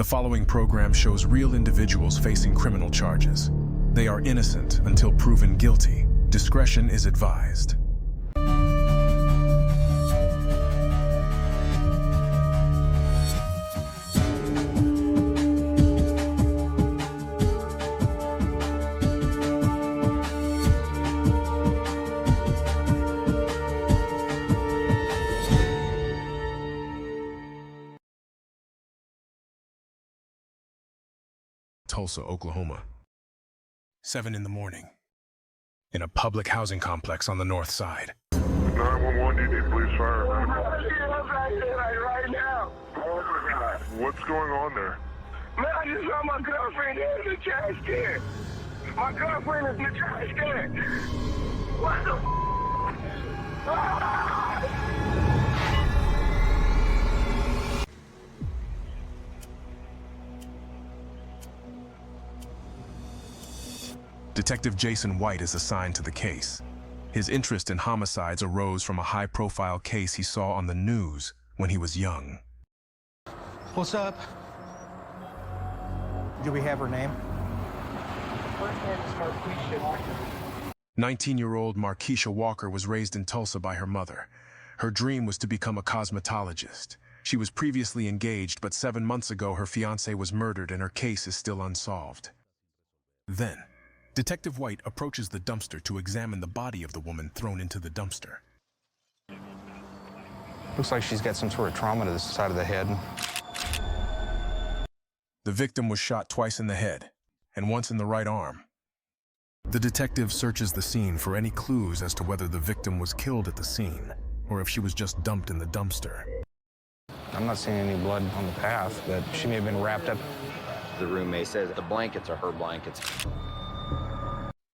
The following program shows real individuals facing criminal charges. They are innocent until proven guilty. Discretion is advised. Tulsa, Oklahoma. 7 in the morning. In a public housing complex on the north side. 911, do you need police fire? Right now. Oh my God. What's going on there? Man, I just saw my girlfriend in the trash can. My girlfriend is in the trash can. What the Detective Jason White is assigned to the case. His interest in homicides arose from a high-profile case he saw on the news when he was young. What's up? Do we have her name? First name is Marquisha Walker. 19-year-old Marquisha Walker was raised in Tulsa by her mother. Her dream was to become a cosmetologist. She was previously engaged, but 7 months ago her fiancé was murdered and her case is still unsolved. Then, Detective White approaches the dumpster to examine the body of the woman thrown into the dumpster. Looks like she's got some sort of trauma to the side of the head. The victim was shot twice in the head and once in the right arm. The detective searches the scene for any clues as to whether the victim was killed at the scene or if she was just dumped in the dumpster. I'm not seeing any blood on the path, but she may have been wrapped up. The roommate says the blankets are her blankets.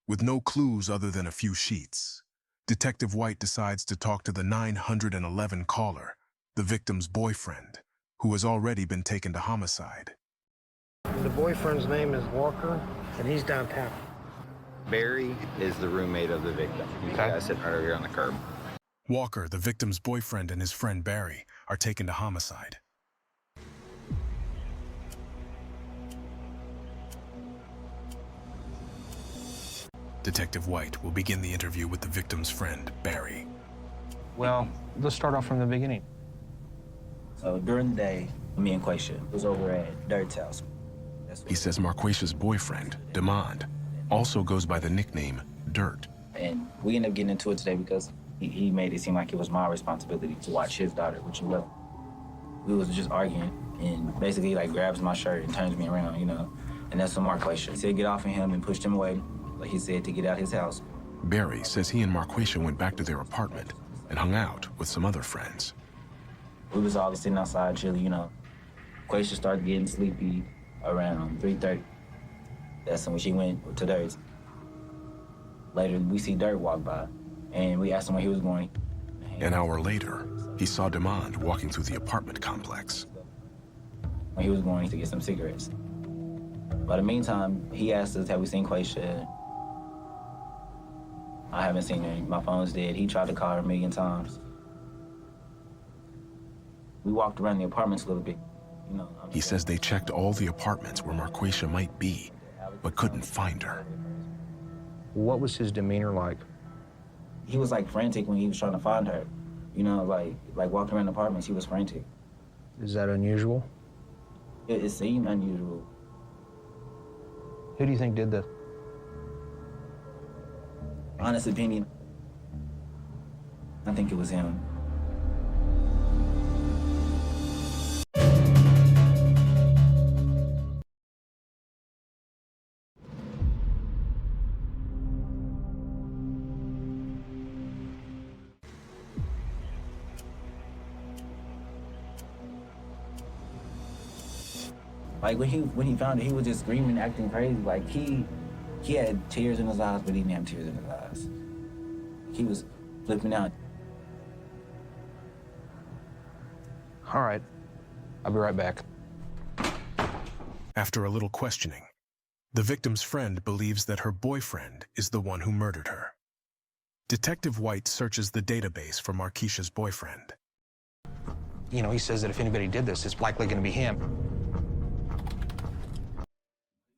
With no clues other than a few sheets, Detective White decides to talk to the 911 caller, the victim's boyfriend, who has already been taken to homicide. The boyfriend's name is Walker, and he's downtown. Barry is the roommate of the victim. The guy sitting right over here on the curb. Walker, the victim's boyfriend, and his friend Barry are taken to homicide. Detective White will begin the interview with the victim's friend, Barry. Well, let's start off from the beginning. So during the day, me and Quaisha was over at Dirt's house. He says Marquisha's boyfriend, Demond, also goes by the nickname Dirt. And we ended up getting into it today because he made it seem like it was my responsibility to watch his daughter, which it wasn't. We was just arguing, and basically he like grabs my shirt and turns me around, you know, and that's when Marquisha said get off of him and pushed him away, like he said, to get out his house. Barry says he and Marquisha went back to their apartment and hung out with some other friends. We was all sitting outside chilling, you know. Quaisha started getting sleepy around 3:30. That's when she went to Dirt's. Later, we see Dirt walk by, and we asked him where he was going. An hour later, he saw Demond walking through the apartment complex. When he was going to get some cigarettes. By the meantime, he asked us, have we seen Quaisha? I haven't seen her. My phone's dead. He tried to call her a million times. We walked around the apartments a little bit. You know, He says they checked all the apartments where Marquisha might be, but couldn't find her. What was his demeanor like? He was like frantic when he was trying to find her. You know, like walking around the apartments, he was frantic. Is that unusual? It seemed unusual. Who do you think did this? Honest opinion, I think it was him. Like when he found it, he was just screaming, acting crazy. Like he had tears in his eyes, but he didn't have tears in his eyes. He was flipping out. All right, I'll be right back. After a little questioning, the victim's friend believes that her boyfriend is the one who murdered her. Detective White searches the database for Marquisha's boyfriend. You know, he says that if anybody did this, it's likely going to be him.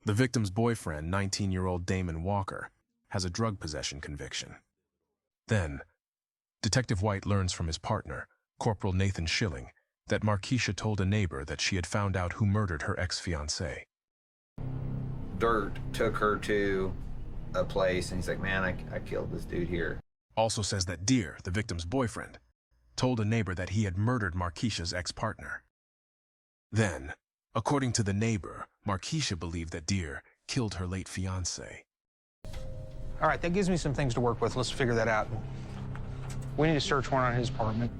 The victim's boyfriend, 19-year-old Damon Walker, has a drug possession conviction. Then, Detective White learns from his partner, Corporal Nathan Schilling, that Marquisha told a neighbor that she had found out who murdered her ex-fiancé. Dirt took her to a place, and he's like, man, I killed this dude here. Also says that Deer, the victim's boyfriend, told a neighbor that he had murdered Marquisha's ex-partner. Then, according to the neighbor, Marquisha believed that Deer killed her late fiancé. All right, that gives me some things to work with. Let's figure that out. We need a search warrant on his apartment.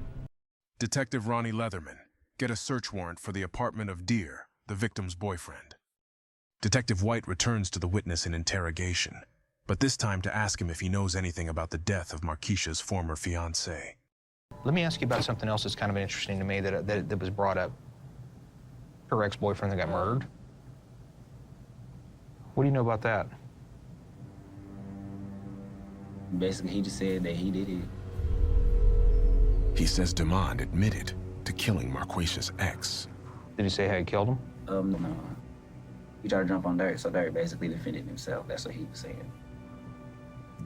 Detective Ronnie Leatherman, get a search warrant for the apartment of Deer, the victim's boyfriend. Detective White returns to the witness in interrogation, but this time to ask him if he knows anything about the death of Marquisha's former fiancé. Let me ask you about something else that's kind of interesting to me that was brought up. Her ex-boyfriend that got murdered. What do you know about that? Basically, he just said that he did it. He says Demond admitted to killing Marquisha's ex. Did he say how he killed him? No. He tried to jump on Derek, so Derek basically defended himself. That's what he was saying.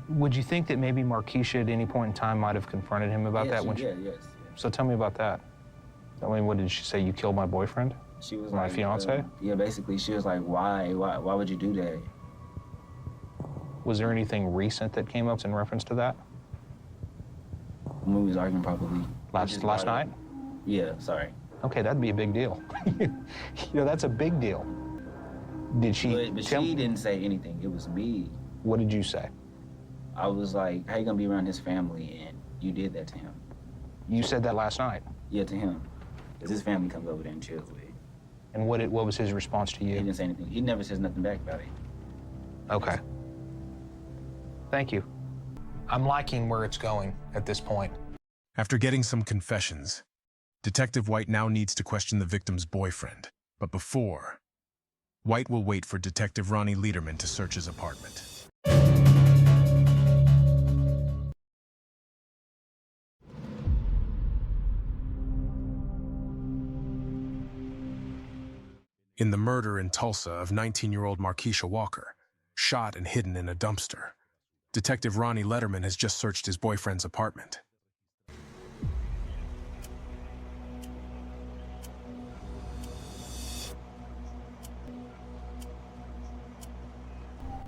Would you think that maybe Marquisha at any point in time might have confronted him about that? Yes. So tell me about that. I mean, what did she say? You killed my boyfriend? She was My like, fiance? Yeah, basically, she was like, why would you do that? Was there anything recent that came up in reference to that? When we was arguing, probably. Last night? Yeah, sorry. Okay, that'd be a big deal. That's a big deal. Did she? But she didn't say anything. It was me. What did you say? I was like, how you gonna be around his family and you did that to him? You said that last night. Yeah, to him. Because his family comes over there and chills with him. And what was his response to He you? didn't say anything. He never says nothing back about it. Okay. Thank you. I'm liking where it's going at this point. After getting some confessions, Detective White now needs to question the victim's boyfriend. But before, White will wait for Detective Ronnie Lederman to search his apartment. In the murder in Tulsa of 19-year-old Marquisha Walker, shot and hidden in a dumpster, Detective Ronnie Lederman has just searched his boyfriend's apartment.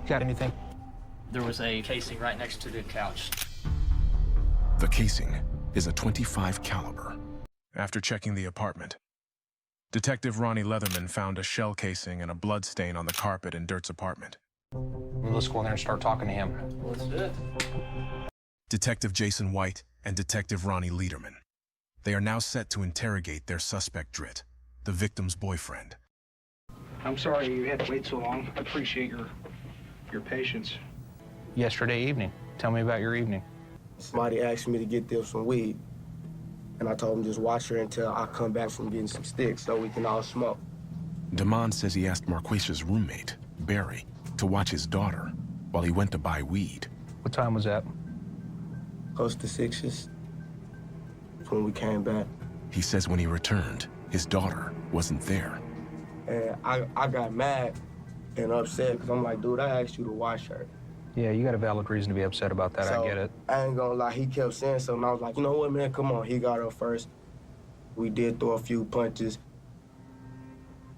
Got anything? There was a casing right next to the couch. The casing is a .25 caliber. After checking the apartment, Detective Ronnie Leatherman found a shell casing and a blood stain on the carpet in Dirt's apartment. Let's go in there and start talking to him. Let's do it. Detective Jason White and Detective Ronnie Lederman. They are now set to interrogate their suspect Drit, the victim's boyfriend. I'm sorry you had to wait so long. I appreciate your patience. Yesterday evening. Tell me about your evening. Somebody asked me to get them some weed, and I told them just watch her until I come back from getting some sticks so we can all smoke. Demond says he asked Marquisha's roommate, Barry, to watch his daughter while he went to buy weed. What time was that? Close to 6's when we came back. He says when he returned, his daughter wasn't there. And I got mad and upset because I'm like, dude, I asked you to watch her. Yeah, you got a valid reason to be upset about that. So, I get it. I ain't gonna lie, he kept saying something. I was like, you know what, man, come on. He got up first. We did throw a few punches.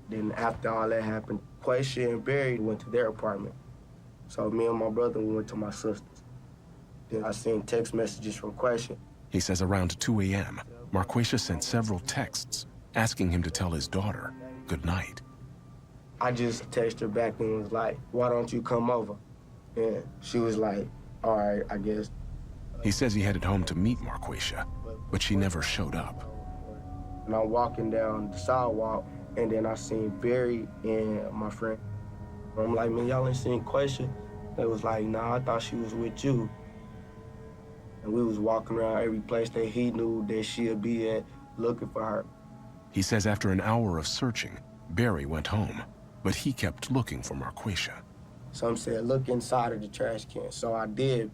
Then after all that happened, Quaisha and Barry went to their apartment. So me and my brother, we went to my sister's. Then I seen text messages from Quaisha. He says around 2 a.m., Marquisha sent several texts asking him to tell his daughter good night. I just texted her back and was like, why don't you come over? And she was like, all right, I guess. He says he headed home to meet Marquisha, but she never showed up. And I'm walking down the sidewalk, and then I seen Barry and my friend. I'm like, man, y'all ain't seen Quaisha? They was like, nah, I thought she was with you. And we was walking around every place that he knew that she'd be at, looking for her. He says after an hour of searching, Barry went home, but he kept looking for Marquisha. Some said, look inside of the trash can. So I did.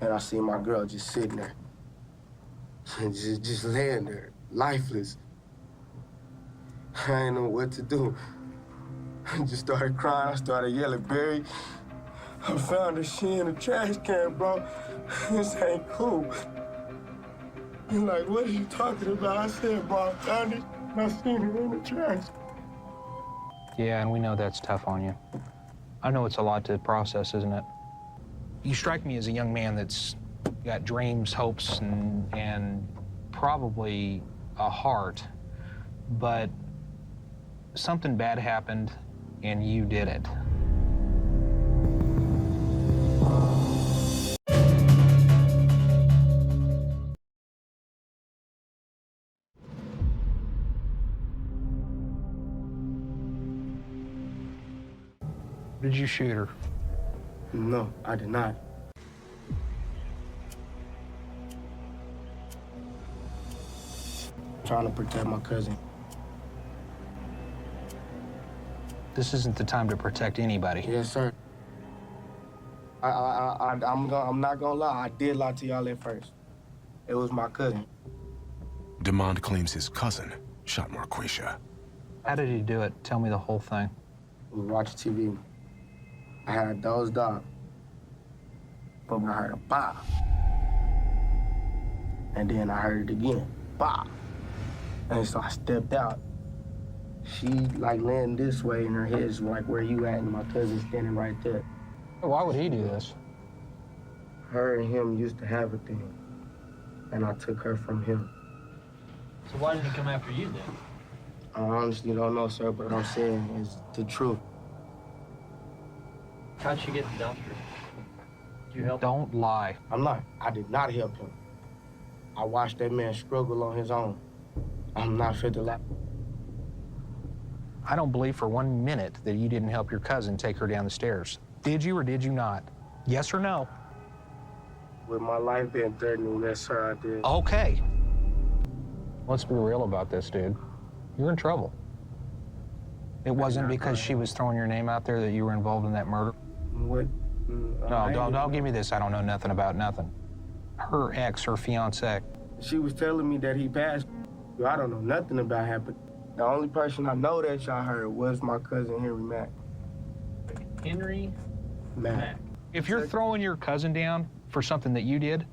And I see my girl just sitting there. just laying there, lifeless. I didn't know what to do. I just started crying. I started yelling, Barry, I found this shit in the trash can, bro. This ain't cool. He's like, what are you talking about? I said, bro, I found it. And I seen it in the trash. Yeah, and we know that's tough on you. I know it's a lot to process, isn't it? You strike me as a young man that's got dreams, hopes, and probably a heart, but something bad happened and you did it. Did you shoot her? No, I did not. Trying to protect my cousin. This isn't the time to protect anybody. Yes, sir. I'm not gonna lie. I did lie to y'all at first. It was my cousin. DeMond claims his cousin shot Marquisha. How did he do it? Tell me the whole thing. We were watching TV. I had dozed off. But I heard a pop. And then I heard it again. Pop. And so I stepped out. She like laying this way and her head's like where you at and my cousin's standing right there. Why would he do this? Her and him used to have a thing. And I took her from him. So why did he come after you then? I honestly don't know, sir, but what I'm saying is the truth. How'd you get the dumpster? Did you help him? Don't lie. I did not help him. I watched that man struggle on his own. I'm not fit to lie. I don't believe for 1 minute that you didn't help your cousin take her down the stairs. Did you or did you not? Yes or no? With my life being threatened, yes, sir, I did. Okay. Let's be real about this, dude. You're in trouble. It wasn't because she was throwing your name out there that you were involved in that murder? What? No, don't give me this. I don't know nothing about nothing. Her ex, her fiancé. She was telling me that he passed. I don't know nothing about him, but the only person I know that shot her was my cousin Henry Mack. Henry Mack. If you're throwing your cousin down for something that you did,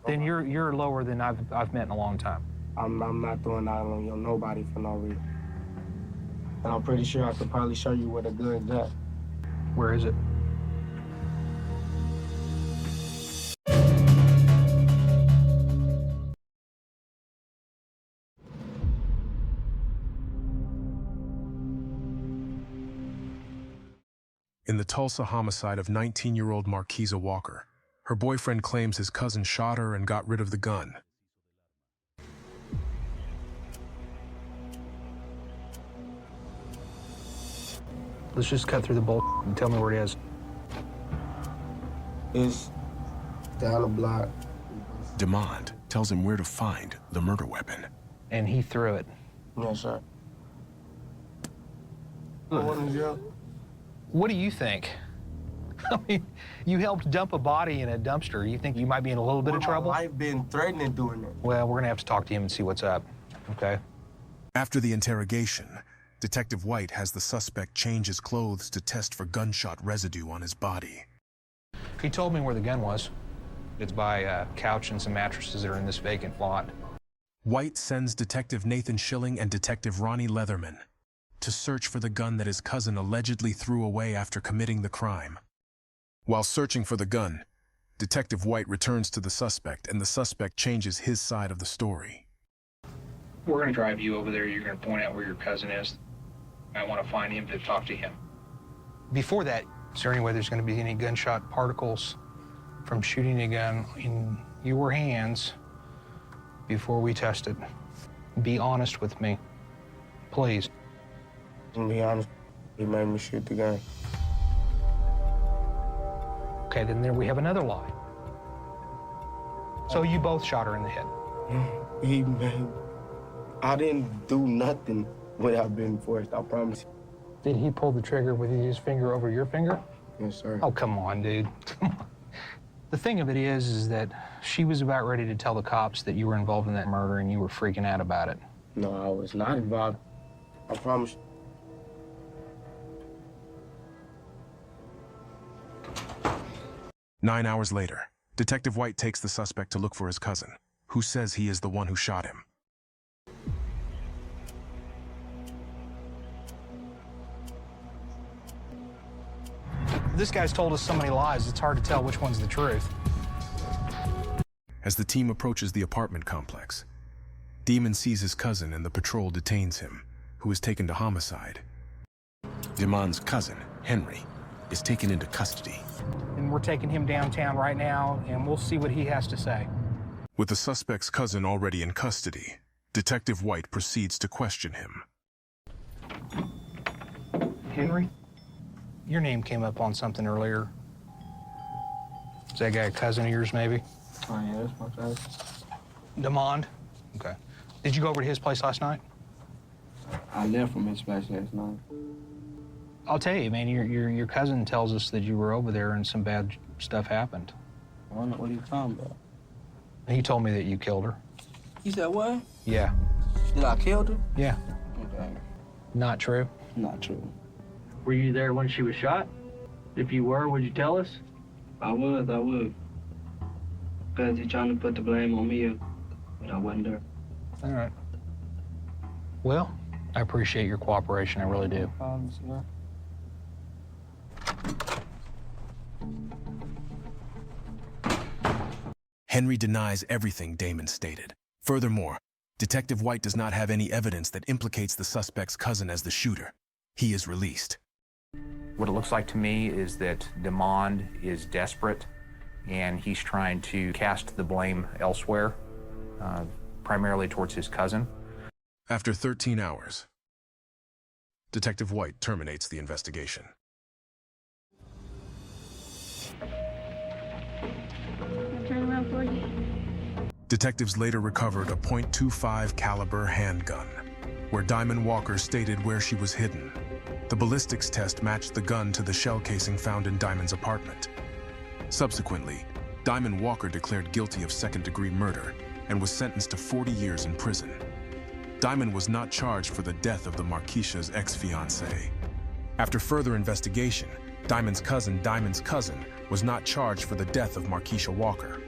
then you're lower than I've met in a long time. I'm not throwing out on nobody for no reason. And I'm pretty sure I could probably show you where the gun's at. Where is it? In the Tulsa homicide of 19-year-old Marquisa Walker, her boyfriend claims his cousin shot her and got rid of the gun. Let's just cut through the bull and tell me where it is. It's down the block. DeMond tells him where to find the murder weapon. And he threw it. Yes, sir. What do you think? I mean, you helped dump a body in a dumpster. You think you might be in a little bit of trouble? My life been threatening doing it. Well, we're gonna have to talk to him and see what's up, okay? After the interrogation, Detective White has the suspect change his clothes to test for gunshot residue on his body. He told me where the gun was. It's by a couch and some mattresses that are in this vacant lot. White sends Detective Nathan Schilling and Detective Ronnie Leatherman to search for the gun that his cousin allegedly threw away after committing the crime. While searching for the gun, Detective White returns to the suspect, and the suspect changes his side of the story. We're gonna drive you over there. You're gonna point out where your cousin is. I want to find him to talk to him. Before that, is there any way there's gonna be any gunshot particles from shooting a gun in your hands before we test it? Be honest with me, please. To be honest, he made me shoot the gun. Okay, then there we have another lie. So you both shot her in the head. He made... I didn't do nothing without being forced, I promise. Did he pull the trigger with his finger over your finger? Yes, sir. Oh, come on, dude. Come on. The thing of it is that she was about ready to tell the cops that you were involved in that murder and you were freaking out about it. No, I was not involved. I promise. 9 hours later, Detective White takes the suspect to look for his cousin, who says he is the one who shot him. This guy's told us so many lies, it's hard to tell which one's the truth. As the team approaches the apartment complex, Demon sees his cousin and the patrol detains him, who is taken to homicide. Damon's cousin, Henry, is taken into custody. And we're taking him downtown right now, and we'll see what he has to say. With the suspect's cousin already in custody, Detective White proceeds to question him. Henry, your name came up on something earlier. Is that guy a cousin of yours, maybe? Oh, yeah, that's my cousin. Damond? Okay. Did you go over to his place last night? I left from his place last night. I'll tell you, man, your cousin tells us that you were over there and some bad stuff happened. I don't know what he's talking about. He told me that you killed her. He said what? Yeah. Did I kill her? Yeah. Okay. Not true? Not true. Were you there when she was shot? If you were, would you tell us? I would. Because he's trying to put the blame on me, but I wasn't there. All right. Well, I appreciate your cooperation, I really do. Sir. Henry denies everything Damon stated. Furthermore, Detective White does not have any evidence that implicates the suspect's cousin as the shooter. He is released. What it looks like to me is that Damond is desperate, and he's trying to cast the blame elsewhere, primarily towards his cousin. After 13 hours, Detective White terminates the investigation. Turn around for you. Detectives later recovered a .25 caliber handgun, where Diamond Walker stated where she was hidden. The ballistics test matched the gun to the shell casing found in Diamond's apartment. Subsequently, Diamond Walker declared guilty of second-degree murder and was sentenced to 40 years in prison. Diamond was not charged for the death of the Marquisha's ex-fiancé. After further investigation, Diamond's cousin was not charged for the death of Marquisha Walker.